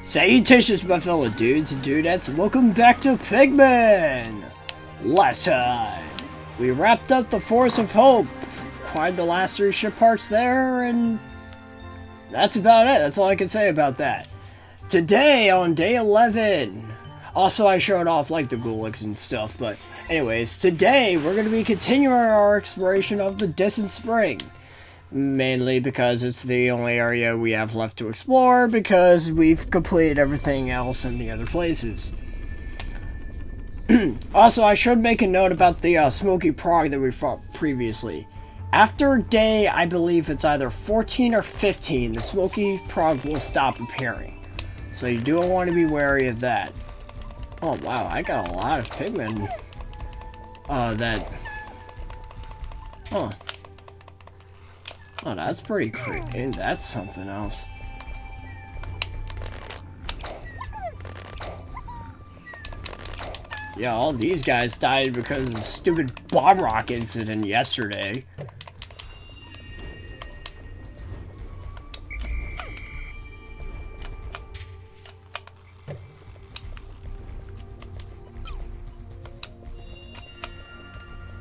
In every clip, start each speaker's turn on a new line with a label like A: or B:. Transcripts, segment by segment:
A: Salutations, my fellow dudes and dudettes, and welcome back to Pikmin! Last time, we wrapped up the Force of Hope, acquired the last 3 ship parts there, and that's about it. That's all I can say about that. Today, on day 11, also I showed off like the Gulix and stuff, but anyways, today we're going to be continuing our exploration of the Distant Spring. Mainly because it's the only area we have left to explore, because we've completed everything else in the other places. Also, I should make a note about the Smoky Prog that we fought previously. After day, I believe it's either 14 or 15, the Smoky Prog will stop appearing. So you do want to be wary of that. Oh wow, I got a lot of Pikmin. Oh, that's pretty creepy. That's something else. Yeah, all these guys died because of the stupid bomb rock incident yesterday.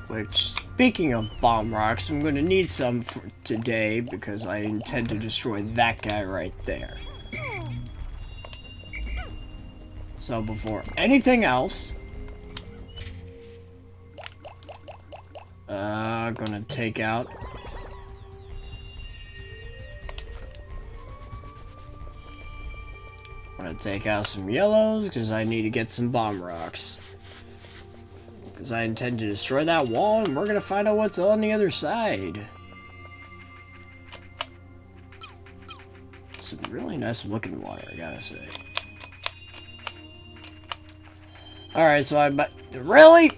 A: Which, speaking of bomb rocks, I'm going to need some for today because I intend to destroy that guy right there. So before anything else, gonna take out some yellows because I need to get some bomb rocks. Because I intend to destroy that wall, and we're going to find out what's on the other side. Some really nice looking water, I gotta say. Alright, so really?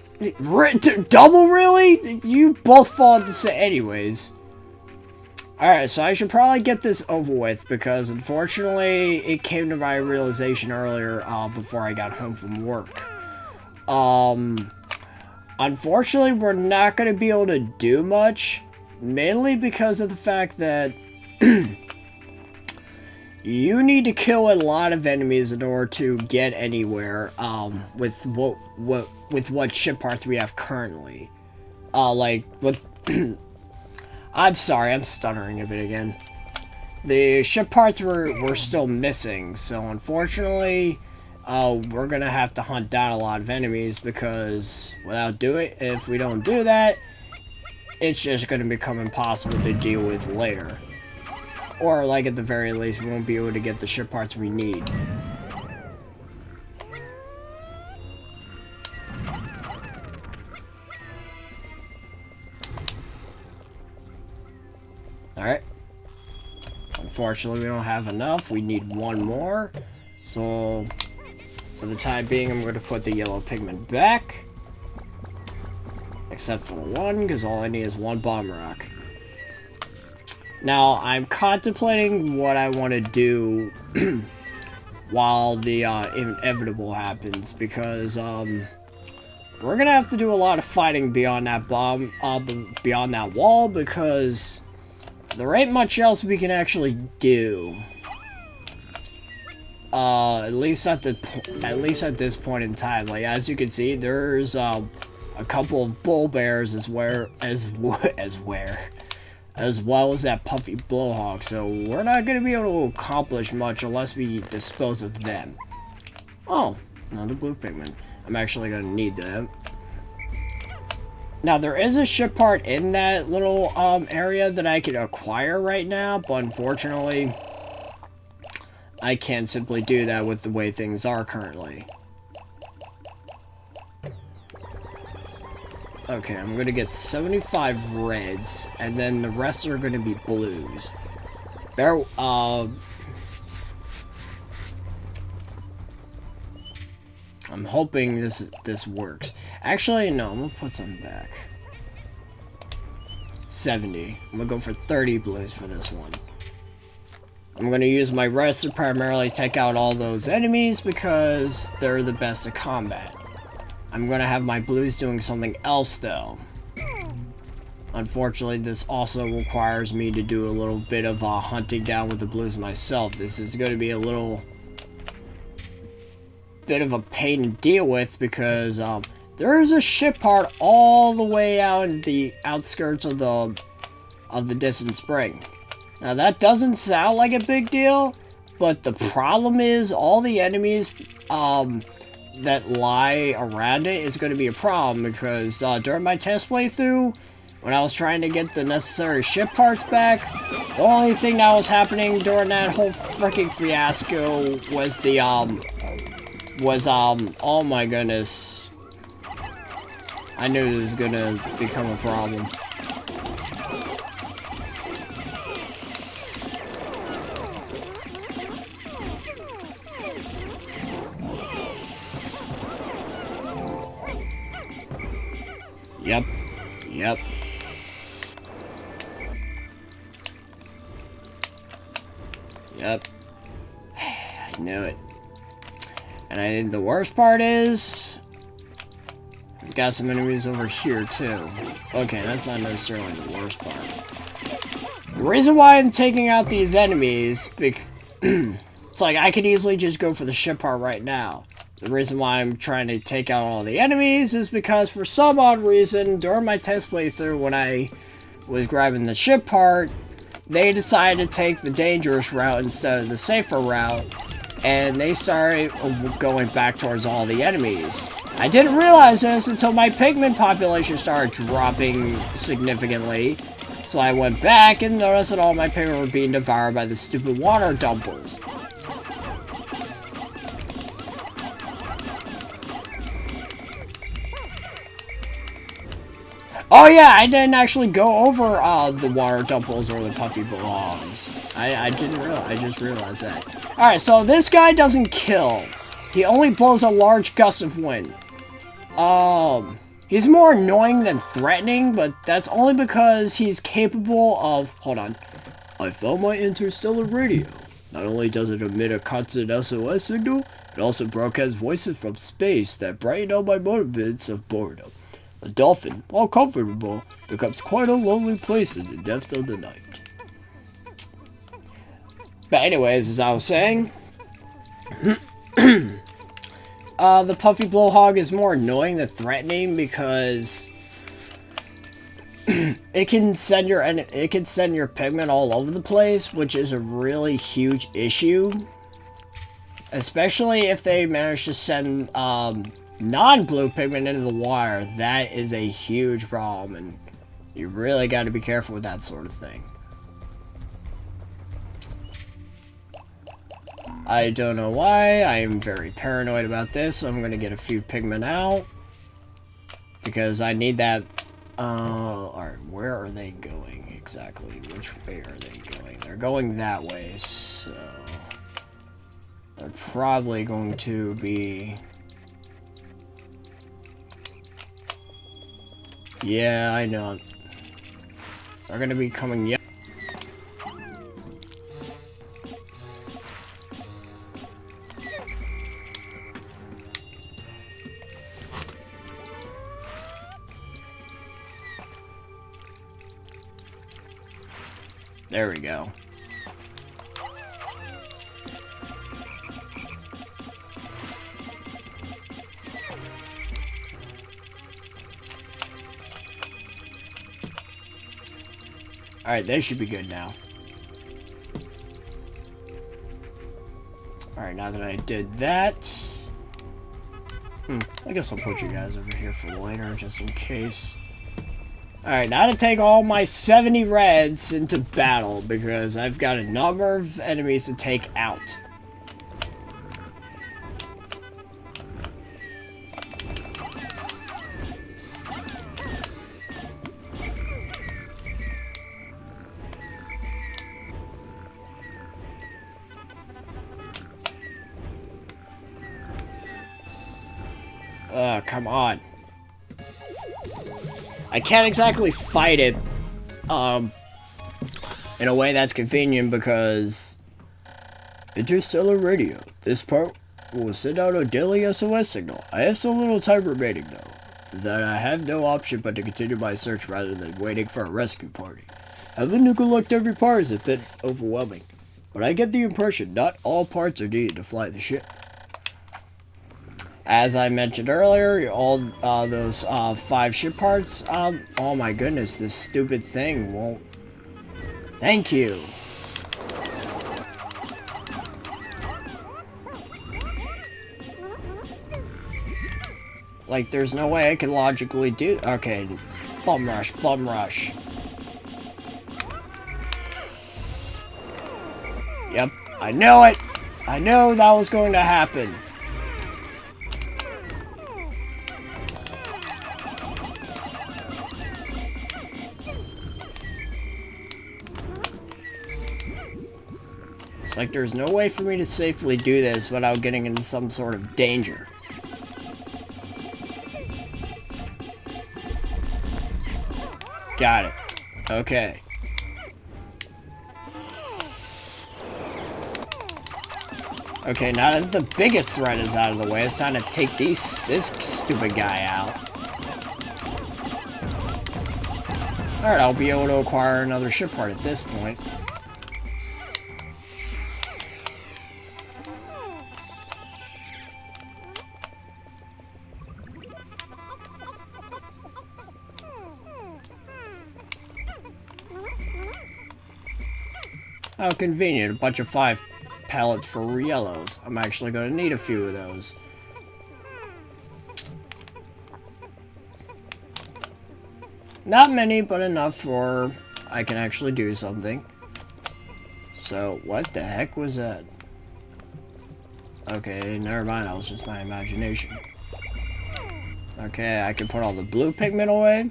A: Double really? You both fall into the anyways. Alright, so I should probably get this over with, because unfortunately, it came to my realization earlier, before I got home from work. Unfortunately, we're not going to be able to do much, mainly because of the fact that you need to kill a lot of enemies in order to get anywhere, with what ship parts we have currently. I'm sorry, I'm stuttering a bit again. The ship parts were still missing, so unfortunately, we're gonna have to hunt down a lot of enemies, because if we don't do that, it's just gonna become impossible to deal with later. Or, like, at the very least, we won't be able to get the ship parts we need. Alright. Unfortunately, we don't have enough. We need one more. So, for the time being, I'm going to put the yellow pigment back. Except for one, because all I need is one bomb rock. Now, I'm contemplating what I want to do while the inevitable happens, because we're going to have to do a lot of fighting beyond that beyond that wall, because there ain't much else we can actually do. At least at this point in time. Like, as you can see, there's a couple of bull bears as well as that puffy blowhawk. So we're not gonna be able to accomplish much unless we dispose of them. Oh, another blue pigment. I'm actually gonna need them. Now, there is a ship part in that little area that I can acquire right now, but unfortunately, I can't simply do that with the way things are currently. Okay, I'm gonna get 75 reds, and then the rest are gonna be blues. I'm hoping this works. Actually, no, I'm gonna put some back. 70. I'm gonna go for 30 blues for this one. I'm gonna use my reds to primarily take out all those enemies because they're the best at combat. I'm gonna have my blues doing something else though. Unfortunately, this also requires me to do a little bit of hunting down with the blues myself. This is gonna be a little bit of a pain to deal with because there is a ship part all the way out in the outskirts of the distant spring. Now that doesn't sound like a big deal, but the problem is all the enemies that lie around it is going to be a problem because during my test playthrough, when I was trying to get the necessary ship parts back, the only thing that was happening during that whole freaking fiasco was the oh my goodness. I knew this was gonna become a problem. Yep. Yep. Yep. I knew it. And I think the worst part is we've got some enemies over here too. Okay, that's not necessarily the worst part. The reason why I'm taking out these enemies, it's like I could easily just go for the ship part right now. The reason why I'm trying to take out all the enemies is because for some odd reason, during my test playthrough when I was grabbing the ship part, they decided to take the dangerous route instead of the safer route, and they started going back towards all the enemies. I didn't realize this until my Pikmin population started dropping significantly, so I went back and noticed that all my Pikmin were being devoured by the stupid water dumpers. Oh yeah, I didn't actually go over the water dumples or the puffy blobs. I didn't realize. I just realized that. All right, so this guy doesn't kill. He only blows a large gust of wind. He's more annoying than threatening, but that's only because he's capable of. Hold on. I found my interstellar radio. Not only does it emit a constant SOS signal, it also broadcasts voices from space that brighten up my moments of boredom. A dolphin, while comfortable, becomes quite a lonely place in the depths of the night. But anyways, as I was saying, the puffy blowhog is more annoying than threatening because it can send your Pikmin all over the place, which is a really huge issue. Especially if they manage to send non-blue Pikmin into the water. That is a huge problem, and you really got to be careful with that sort of thing. I don't know why. I am very paranoid about this, so I'm going to get a few Pikmin out. Because I need that. Alright, where are they going exactly? Which way are they going? They're going that way, so they're probably going to be. Yeah, I know. They're going to be coming. Yep. There we go. Alright, they should be good now. Alright, now that I did that... I guess I'll put you guys over here for later, just in case. Alright, now to take all my 70 reds into battle, because I've got a number of enemies to take out. Come on. I can't exactly fight it, in a way that's convenient because interstellar radio. This part will send out a daily SOS signal. I have so little time remaining, though, that I have no option but to continue my search rather than waiting for a rescue party. Having to collect every part is a bit overwhelming, but I get the impression not all parts are needed to fly the ship. As I mentioned earlier, all those 5 ship parts, oh my goodness, this stupid thing won't... Thank you! Like, there's no way I could logically do... Okay, bum rush, bum rush. Yep, I knew it! I knew that was going to happen. It's like there's no way for me to safely do this without getting into some sort of danger. Got it. Okay. Okay, now that the biggest threat is out of the way, it's time to take this stupid guy out. Alright, I'll be able to acquire another ship part at this point. How convenient, a bunch of 5 pallets for yellows. I'm actually going to need a few of those. Not many, but enough for I can actually do something. So, what the heck was that? Okay, never mind, that was just my imagination. Okay, I can put all the blue Pikmin away.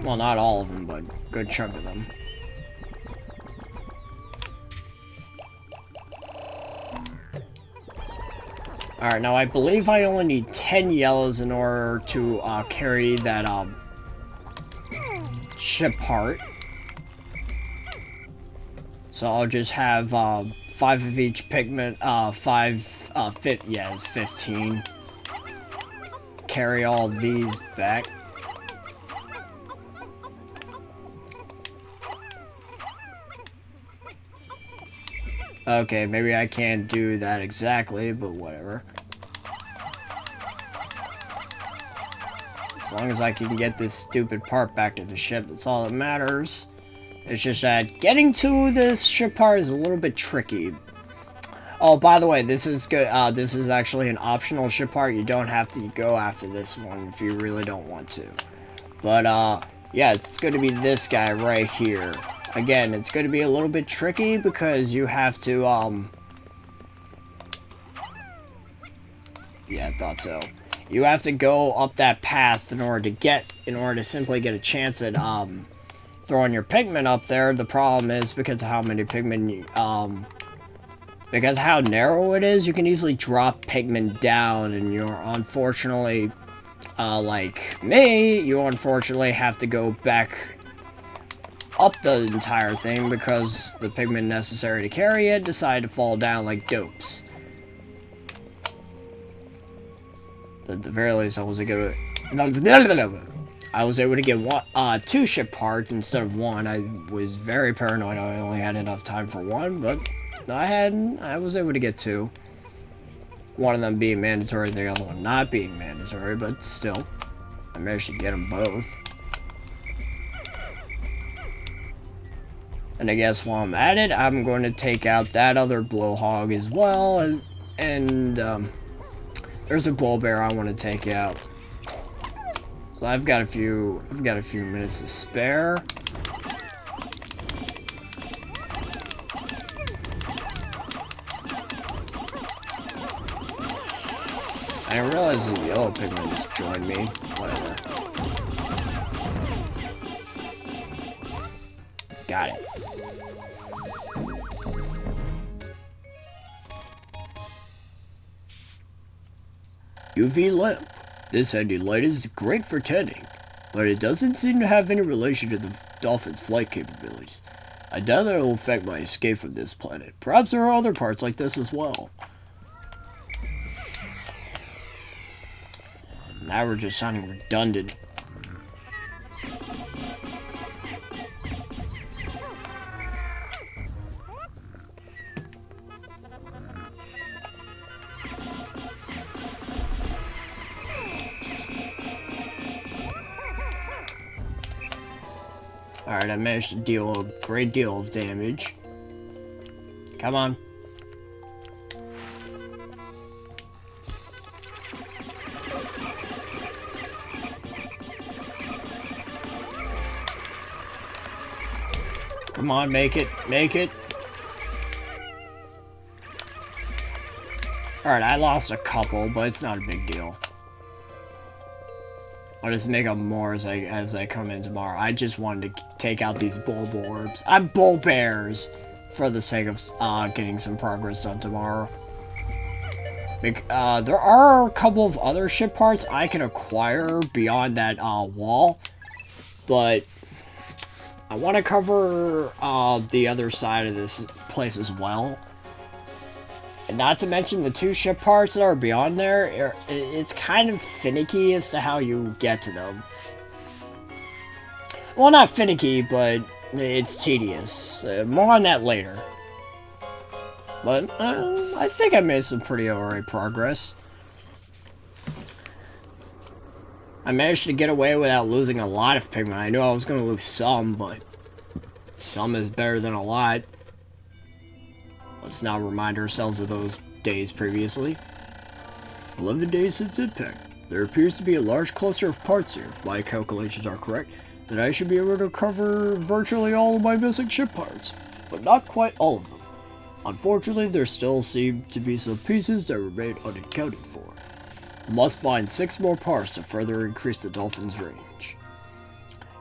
A: Well, not all of them, but a good chunk of them. Alright, now I believe I only need 10 yellows in order to carry that ship part. So I'll just have 5 of each Pikmin, it's 15. Carry all these back. Okay, maybe I can't do that exactly, but whatever. As long as I can get this stupid part back to the ship, that's all that matters. It's just that getting to this ship part is a little bit tricky. Oh, by the way, this is good. This is actually an optional ship part. You don't have to go after this one if you really don't want to. But, yeah, it's going to be this guy right here. Again, it's going to be a little bit tricky because you have to, yeah, I thought so. You have to go up that path in order to simply get a chance at, throwing your Pikmin up there. The problem is because of how many Pikmin, because of how narrow it is, you can easily drop Pikmin down, and you're unfortunately, like me, you unfortunately have to go back up the entire thing because the Pikmin necessary to carry it decided to fall down like dopes. But at the very least, I was able to get 2 ship parts instead of 1. I was very paranoid I only had enough time for 1, but I was able to get 2. One of them being mandatory, the other one not being mandatory, but still, I managed to get them both. And I guess while I'm at it, I'm going to take out that other blowhog as well, and there's a bull bear I want to take out. So I've got a few minutes to spare. I didn't realize the yellow Pikmin just joined me. Whatever. Got it. UV lamp. This handy light is great for tanning, but it doesn't seem to have any relation to the dolphin's flight capabilities. I doubt that it will affect my escape from this planet. Perhaps there are other parts like this as well. Now we're just sounding redundant. Alright, I managed to deal a great deal of damage. Come on. Come on, make it, make it. Alright, I lost a couple, but it's not a big deal. I'll just make up more as I come in tomorrow. I just wanted to take out these bulborbs. I'm bull bears for the sake of getting some progress done tomorrow. There are a couple of other ship parts I can acquire beyond that wall, but I want to cover the other side of this place as well. And not to mention the 2 ship parts that are beyond there, it's kind of finicky as to how you get to them. Well, not finicky, but it's tedious. More on that later. But I think I made some pretty alright progress. I managed to get away without losing a lot of Pikmin. I knew I was going to lose some, but some is better than a lot. Let's now remind ourselves of those days previously. 11 days since impact. There appears to be a large cluster of parts here, if my calculations are correct, that I should be able to cover virtually all of my missing ship parts, but not quite all of them. Unfortunately, there still seem to be some pieces that remain unaccounted for. I must find 6 more parts to further increase the dolphin's range.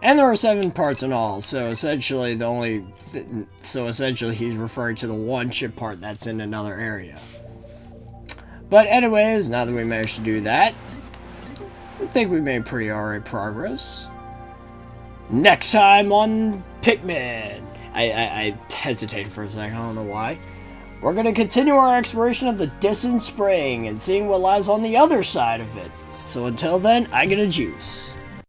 A: And there are 7 parts in all, so essentially he's referring to the 1 ship part that's in another area. But anyways, now that we managed to do that, I think we made pretty alright progress. Next time on Pikmin! I hesitated for a second, I don't know why. We're gonna continue our exploration of the distant spring and seeing what lies on the other side of it. So until then, I get a juice.